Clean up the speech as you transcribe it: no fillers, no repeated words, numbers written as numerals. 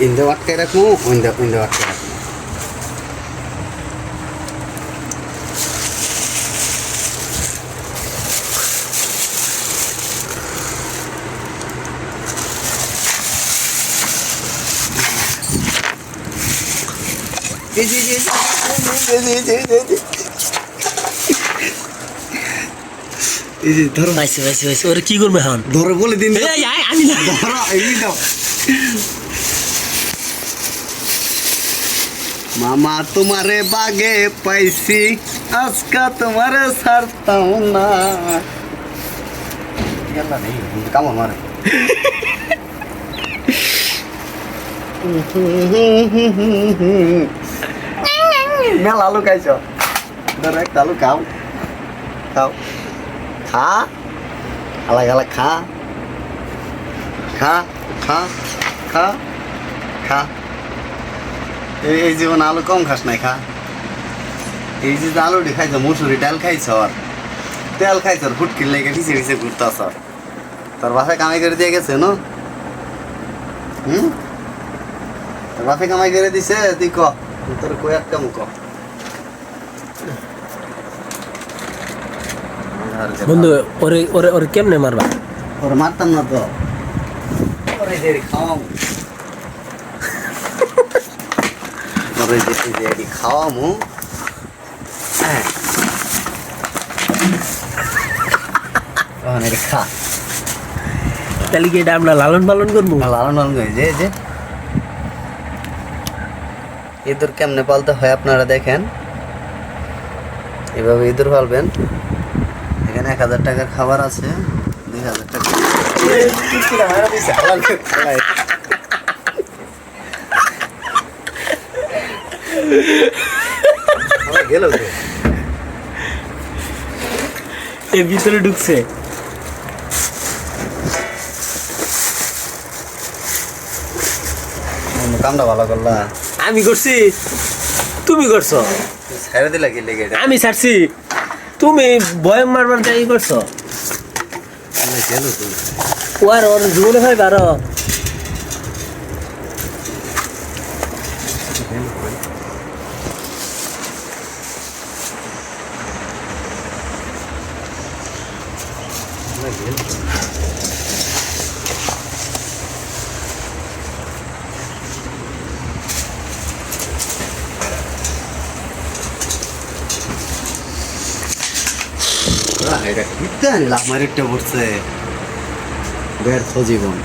ইন্দে আটকে রাখবো, ইন্দে আটকে রাখবো। ধরো পাইছি পাইছি পাইছি ওরে কি করবে এখন ধরো বলে দিন আমি না ধরো এই দাও মামা তোমারে বাগে পাইছি আজকা তোমারে ছাড়তাম না কামড় মারে মেলা আলু খাইছ ধরো একটা আলু খাও খাও খা আলাগ আলাগ খা খা খা খা খা এই জীবন আলু কম খাস নাই খা এই যে আলুটি খাইছ মুসুরি ডাল খাইছ আর তেল খাইছ আর ফুটকির লেগে নিচে নিচে ঘুরতাছ তোর বাসায় কামাই করে দিয়ে গেছে না তোর বাপে কামাই করে দিছে তুই ক তোর কই একটা মুখ বন্ধু ওরে ওরে ওরে কেমনে মারবা ওর মারতাম না তো ওরে যে খাওয়াম ওরে যে খাওয়ামু হ্যাঁ ওখানে খা তাহলে কি এটা আমরা লালন পালন করবো লালন পালন করি যে ইঁদুর কেমনে পালতে হয় আপনারা দেখেন এভাবে ইঁদুর পালবেন এখানে 1000 টাকার খাবার আছে 2000 টাকা গেল এর ভিতরে ঢুকছে কামটা ভালো করলা আমি করছি তুমি করছো ছেড়ে দিলা কি লেগে আমি ছাড়ছি তুমি বয়ম মারবার যাই করছো গেল তুই ওর ওর জীবনে ভাই বারো এটা কিতা লাভ মারিটা পড়ছে ব্যর্থ জীবন